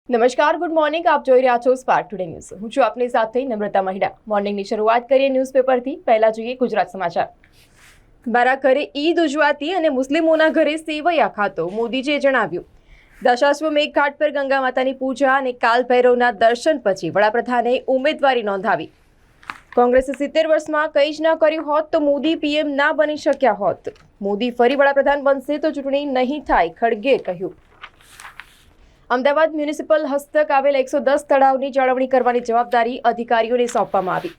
નમસ્કાર, good morning. આપ જોઈ રહ્યા છો સ્પાર્ક ટુડે ન્યૂઝ. હું છું આપની સાથે નમ્રતા મહિડા. મોર્નિંગની શરૂઆત કરીએ ન્યૂઝપેપરથી. પહેલા જોઈએ ગુજરાત સમાચાર. મારા ઘરે ઈદ ઉજવાતી અને મુસ્લિમોના ઘરે સેવૈયા ખાતો, મોદીજીએ જણાવ્યું. દશાશ્વમેઘ ઘાટ પર ગંગા માતાની પૂજા અને કાલ ભૈરવના દર્શન પછી વડાપ્રધાને ઉમેદવારી નોંધાવી. કોંગ્રેસે 70 વર્ષમાં કંઈ જ ન કર્યું હોત તો મોદી પીએમ ના બની શક્યા હોત. મોદી ફરી વડાપ્રધાન બનશે તો ચૂંટણી નહીં થાય, ખડગે કહ્યું. અમદાવાદ મ્યુનિસિપલ હસ્તક આવેલ 110 તળાવની જાળવણી કરવાની જવાબદારી અધિકારીઓને સોંપવામાં આવી.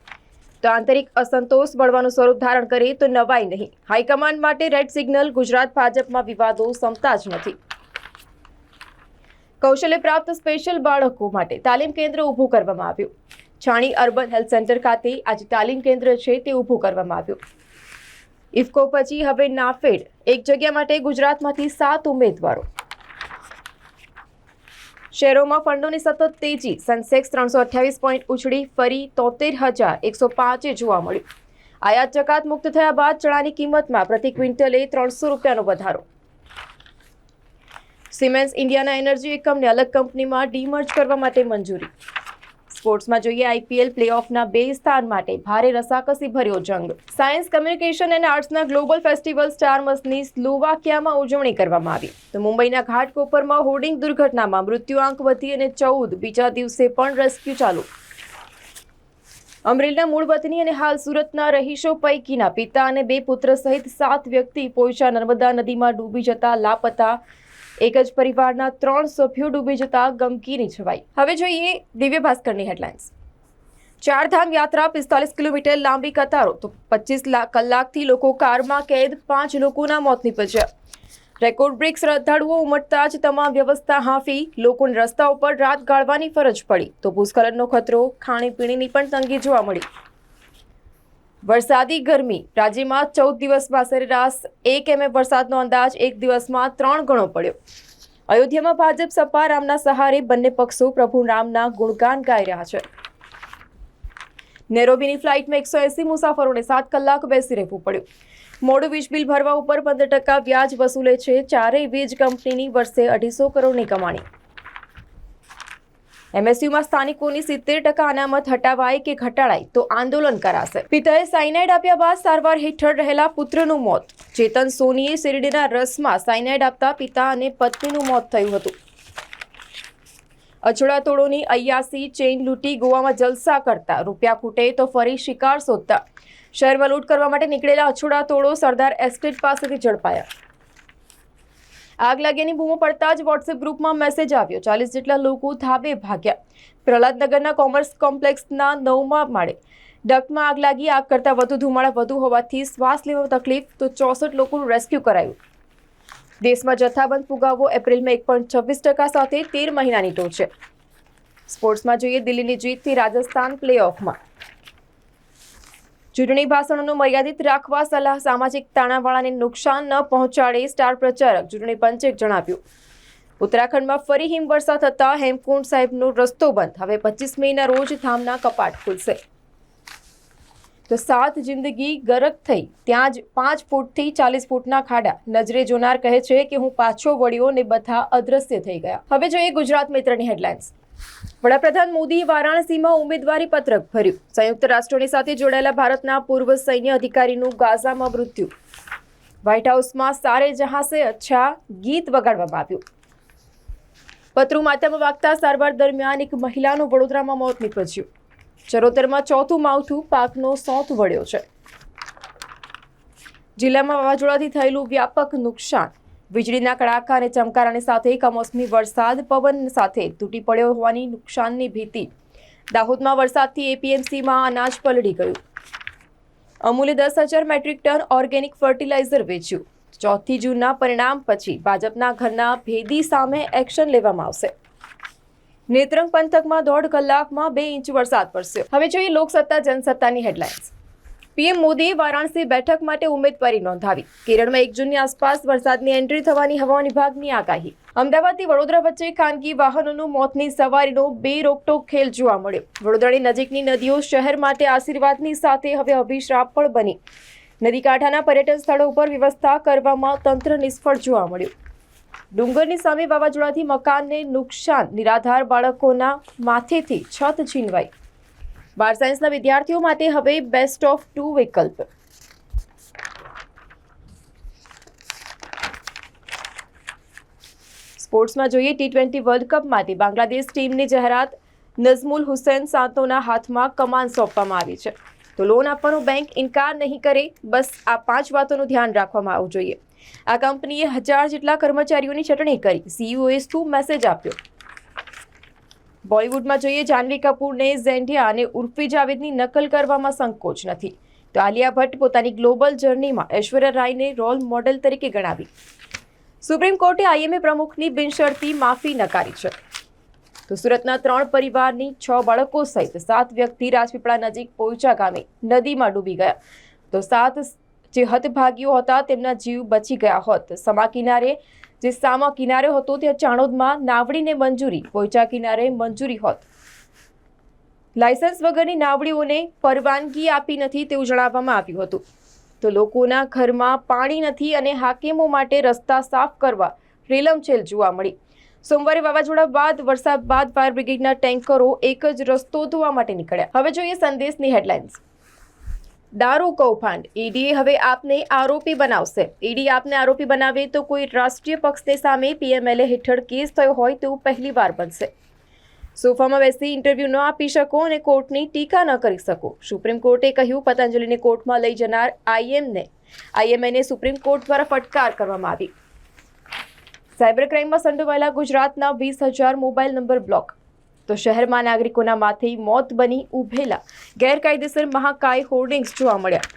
તો આંતરિક અસંતોષ બળવાનું સ્વરૂપ ધારણ કરે તો નવાઈ નહીં. હાઈકમાન્ડ માટે રેડ સિગ્નલ. ગુજરાત ભાજપમાં વિવાદો સમતા જ નથી. કૌશલ્ય પ્રાપ્ત સ્પેશિયલ બાળકો માટે તાલીમ કેન્દ્ર ઊભું કરવામાં આવ્યું. છાણી અર્બન હેલ્થ સેન્ટર ખાતે આજે તાલીમ કેન્દ્ર છે તે ઊભું કરવામાં આવ્યું. ઇફકો પછી હવે નાફેડ. એક જગ્યા માટે ગુજરાતમાંથી 7 ઉમેદવારો. શેરોમાં ફંડોની સતત તેજી. સેન્સેક્સ 328 પોઈન્ટ ઉછળી ફરી 73,105 જોવા મળ્યું. આયાત જકાત મુક્ત થયા બાદ ચણાની કિંમતમાં પ્રતિ ક્વિન્ટલે 300 રૂપિયાનો વધારો. સિમેન્સ ઇન્ડિયાના એનર્જી એકમને અલગ કંપનીમાં ડીમર્જ કરવા માટે મંજૂરી. સ્પોર્ટ્સમાં જોઈએ આઈપીએલ પ્લેઓફના 2 સ્થાન માટે ભારે રસાકસી ભર્યો જંગ. સાયન્સ, કમ્યુનિકેશન અને આર્ટ્સના ગ્લોબલ ફેસ્ટિવલ સ્ટારમસની સ્લોવાકિયામાં ઉજવણી કરવામાં આવી. તો મુંબઈના ઘાટકોપરમાં હોર્ડિંગ દુર્ઘટનામાં મૃત્યુઆંક વધી અને 14 બીજા દિવસે પણ રેસ્ક્યુ ચાલુ. અમરેલીના મૂળ વતની અને હાલ સુરતના રહીશો પૈકીના પિતા અને 2 પુત્ર સહિત 7 વ્યક્તિ પોઈચા નર્મદા નદીમાં ડૂબી જતા લાપતા. એક જ પરિવારના 3 સભ્યો ડૂબી જતા ગમગીની છવાઈ. હવે જોઈએ દિવ્ય ભાસ્કરની હેડલાઇન્સ. 4 ધામ યાત્રા, 45 કિલોમીટર લાંબી કતારો, તો 25 કલાકથી લોકો કારમાં કેદ, 5 લોકોના મોત નીપજ્યા. Record break. શ્રદ્ધાળુઓ ઉમટતા જ તમામ વ્યવસ્થા હાંફી. લોકોને રસ્તા ઉપર રાત ગાળવાની ફરજ પડી. તો ભૂસ્ખલનનો ખતરો, ખાણીપીણીની પણ તંગી જોવા મળી. વરસાદી ગરમી. રાજ્યમાં 14 દિવસમાં સરેરાશ 1 mm વરસાદનો અંદાજ. એક દિવસમાં 3 ગણો પડ્યો. અયોધ્યામાં ભાજપ સપા રામના સહારે બંને પક્ષો પ્રભુ રામના ગુણગાન ગાઈ રહ્યા છે. નેરોબીની ફ્લાઇટમાં 180 મુસાફરોને 7 કલાક બેસી રહેવું પડ્યું. મોડું વીજ બિલ ભરવા ઉપર 15% વ્યાજ વસૂલે છે. ચારેય વીજ કંપનીની વર્ષે 250 કરોડની કમાણી. એમએસયુમાં સ્થાનિકોની 70% અનામત હટાવાય કે ઘટાડાય તો આંદોલન કરાશે. પિતાએ સાયનાઇડ આપ્યા બાદ સારવાર હેઠળ રહેલા પુત્રનું મોત. ચેતન સોનીએ શેરડીના રસમાં સાયનાઇડ આપતા પિતા અને પત્નીનું મોત થયું હતું. અછોડાતોડોની 81 ચેઇન લૂંટી ગોવામાં જલસા કરતા. રૂપિયા ખૂટે તો ફરી શિકાર શોધતા. શહેરમાં લૂંટ કરવા માટે નીકળેલા અછોડાતોડો સરદાર એસ્ટેટ પાસેથી ઝડપાયા. આગ લાગ્યાની બૂમો પડતા જ વોટ્સએપ ગ્રુપમાં મેસેજ આવ્યો. 40 જેટલા લોકો ધાબે ભાગ્યા. પ્રહલાદનગરના કોમર્સ કોમ્પ્લેક્સના 9મા માળે ડક્ટમાં આગ લાગી. આગ કરતાં વધુ ધુમાડા વધુ હોવાથી શ્વાસ લેવામાં તકલીફ. તો 64 લોકોનું રેસ્ક્યુ કરાયું. દેશમાં જથ્થાબંધ ફુગાવો એપ્રિલમાં 1.26% સાથે 13 મહિનાની ટોચે. સ્પોર્ટ્સમાં જોઈએ દિલ્હીની જીતથી રાજસ્થાન પ્લેઓફમાં. ચૂંટણી ભાષણોનો મર્યાદિત રાખવા સલાહ. સામાજિક તાણાવાળાને નુકસાન ન પહોંચાડે સ્ટાર પ્રચારક. ચૂંટણી પંચે જણાવ્યું. ઉત્તરાખંડમાં ફરી હિમવર્ષા થતાં હેમકુંડ સાહેબનો રસ્તો બંધ. હવે 25 મેના રોજ ધામના કપાટ ખુલશે. તો 7 જિંદગી ગરક થઈ ત્યાં જ 5 ફૂટથી 40 ફૂટના ખાડા. નજરે જોનાર કહે છે કે હું પાછો વળ્યો ને બધા અદ્રશ્ય થઈ ગયા. હવે જોઈએ ગુજરાત મિત્રની હેડલાઇન્સ. વડાપ્રધાન મોદીએ વારાણસીમાં ઉમેદવારી પત્રક ભર્યું. સંયુક્ત રાષ્ટ્રોની સાથે જોડાયેલા ભારતના પૂર્વ સૈન્ય અધિકારીનું ગાઝામાં મૃત્યુ. વ્હાઇટ હાઉસમાં સારે જહાં સે અચ્છા ગીત વગાડવામાં આવ્યું. પતરું માથામાં વાગતા સારવાર દરમિયાન એક મહિલાનું વડોદરામાં મોત નીપજ્યું. ચરોતરમાં 4થું માવઠું પાકનો સોંથ વળ્યો છે. જિલ્લામાં વાવાઝોડાથી થયેલું વ્યાપક નુકસાન. વીજળીના કડાકા અને ચમકારાની સાથે કમોસમી વરસાદ, પવન સાથે તૂટી પડ્યો હોવાની નુકસાનની ભીતિ. દાહોદમાં વરસાદથી એપીએમસીમાં અનાજ પલળી ગયું. અમૂલે 10,000 મેટ્રિક ટન ઓર્ગેનિક ફર્ટિલાઇઝર વેચ્યું. 4 જૂનના પરિણામ પછી ભાજપના ઘરના ભેદી સામે એક્શન લેવામાં આવશે. નેત્રંગ પંથકમાં 1.5 કલાકમાં 2 ઇંચ વરસાદ વરસ્યો. હવે જોઈએ લોકસત્તા જનસત્તાની હેડલાઇન્સ. પીએમ મોદીએ વારાણસી બેઠક માટે ઉમેદવારી નોંધાવી. કેરળમાં 1 જૂનની આસપાસ વરસાદની એન્ટ્રી થવાની હવામાન વિભાગની આગાહી. અમદાવાદથી વડોદરા વચ્ચે ખાનગી વાહનોનું મોતની સવારીનો 2 રોકટોક ખેલ જોવા મળ્યો. વડોદરાની નજીકની નદીઓ શહેર માટે આશીર્વાદની સાથે હવે અભિશ્રાપ પણ બની. નદીકાંઠાના પર્યટન સ્થળો ઉપર વ્યવસ્થા કરવામાં તંત્ર નિષ્ફળ જોવા મળ્યું. ડુંગરની સામે વાવાઝોડાથી મકાનને નુકસાન, નિરાધાર બાળકોના માથેથી છત છીનવાઈ। 12 સાયન્સના વિદ્યાર્થીઓ માટે હવે બેસ્ટ ઓફ 2 વિકલ્પ। સ્પોર્ટ્સમાં જોઈએ T20 વર્લ્ડ કપ માટે બાંગ્લાદેશ ટીમની જાહેરાત। નઝમુલ હુસૈન સાંતોના હાથમાં કમાન સોંપવામાં આવી છે। તો લોન આપવાનો બેંક ઇનકાર નહીં કરે, બસ આ 5 વાતોનું ધ્યાન રાખવામાં આવવું જોઈએ। આ કંપનીએ 1000 જેટલા કર્મચારીઓની છટણી કરી, સીઈઓએ શું મેસેજ આપ્યો। બોલિવૂડમાં જોઈએ જાહ્નવી કપૂરને ઝેન્ડિયા અને ઉર્ફી જાવેદની નકલ કરવામાં સંકોચ નથી। તો આલિયા ભટ્ટ પોતાની ગ્લોબલ જર્નીમાં ઐશ્વર્યા રાયને રોલ મોડેલ તરીકે ગણાવી। સુપ્રીમ કોર્ટે આઈએમએ પ્રમુખની બિનશરતી માફી નકારી છે। તો સુરતના 3 પરિવારની 6 બાળકો સહિત 7 વ્યક્તિ રાજપીપળા નજીક પોઈચા ગામે નદીમાં ડૂબી ગયા। તો 7 જે હતભાગીઓ હતા તેમના જીવ બચી ગયા હોત। સામા કિનારે હતો ત્યાં ચાણોદમાં નાવડીને મંજૂરી, પોઈચા કિનારે મંજૂરી હોત। લાયસન્સ વગરની નાવડીઓને પરવાનગી આપી નથી તેવું જણાવવામાં આવ્યું હતું। તો લોકોના ઘરમાં પાણી નથી અને હાકીમો માટે રસ્તા સાફ કરવા રેલમછેલ જોવા મળી। સોમવારે વાવાઝોડા બાદ વરસાદ બાદ ફાયર બ્રિગેડના ટેન્કરો એક જ રસ્તો ધોવા માટે નીકળ્યા। હવે જોઈએ સંદેશની હેડલાઇન્સ। દારૂ કૌભાંડ, ઈડીએ હવે આપને આરોપી બનાવશે। ઈડી આપને આરોપી બનાવે તો કોઈ રાષ્ટ્રીય પક્ષની સામે પીએમએલએ હેઠળ કેસ થયો હોય તેવું પહેલીવાર બનશે। સોફામાં બેસી ઇન્ટરવ્યૂ ન આપી શકો અને કોર્ટની ટીકા ન કરી શકો। સુપ્રીમ કોર્ટે કહ્યું, પતંજલિને કોર્ટમાં લઈ જનાર આઈએમએને સુપ્રીમ કોર્ટ દ્વારા ફટકાર કરવામાં આવી। સાયબર ક્રાઇમમાં સંડોવાયેલા ગુજરાતના 20,000 મોબાઈલ નંબર બ્લોક। તો શહેરમાં નાગરિકોના માથે મોત બની ઉભેલા ગેરકાયદેસર મહાકાય હોર્ડિંગ્સ જોવા મળ્યા।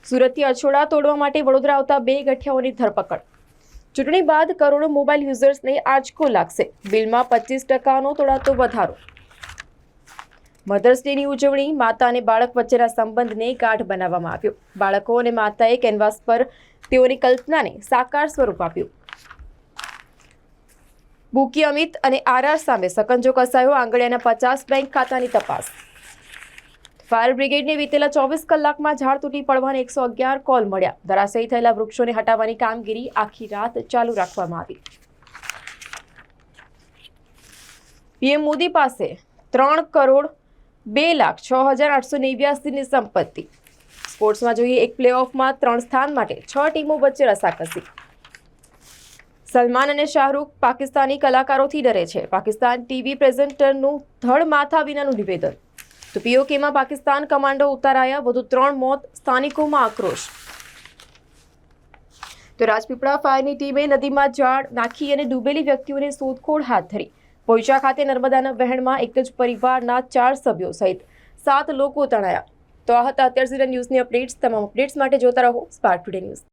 સુરતથી અછોડા તોડવા માટે વડોદરા આવતા 2 ગઠિયાઓની ધરપકડ। ચૂંટણી બાદ કરોડો મોબાઈલ યુઝર્સને આંચકો લાગશે, બિલમાં 25%નો તોડાતો વધારો। મધર્સ ડેની ઉજવણી, માતા અને બાળક વચ્ચેના સંબંધને ગાઢ બનાવવામાં આવ્યો। બાળકો અને માતાએ કેનવાસ પર તેઓની કલ્પનાને સાકાર સ્વરૂપ આપ્યું। બુકી અમિત અને આરઆર સામે સકંજો કસાયો, આંગળિયાના 50 બેંક ખાતાની તપાસ। ફાયર બ્રિગેડને વીતેલા 24 કલાકમાં ઝાડ તૂટી પડવાના 111 કોલ મળ્યા। ધરાશયી થયેલા વૃક્ષોને હટાવવાની કામગીરી આખી રાત ચાલુ રાખવામાં આવી। પીએમ મોદી પાસે 3,02,06,889ની સંપત્તિ। સ્પોર્ટ્સમાં જોઈએ એક પ્લેઓફમાં 3 સ્થાન માટે 6 ટીમો વચ્ચે રસાકસી। સલમાન અને શાહરૂખ પાકિસ્તાની કલાકારોથી ડરે છે, પાકિસ્તાન ટીવી પ્રેઝન્ટરનું ધડ માથા વિનાનું નિવેદન। તો પીઓકેમાં પાકિસ્તાન કમાન્ડો ઉતારાયા, વધુ 3 મોત, સ્થાનિકોમાં આક્રોશ। તો રાજપીપળા ફાયરની ટીમે નદીમાં ઝાડ નાખી અને ડૂબેલી વ્યક્તિઓને શોધખોળ હાથ ધરી। પોઈચા ખાતે નર્મદાના વહેણમાં એક જ પરિવારના 4 સભ્યો સહિત 7 લોકો તણાયા। તો આ હતા અત્યાર સુધીના ન્યૂઝની અપડેટ્સ। તમામ અપડેટ્સ માટે જોતા રહો સ્પાર્ક ટુડે ન્યૂઝ।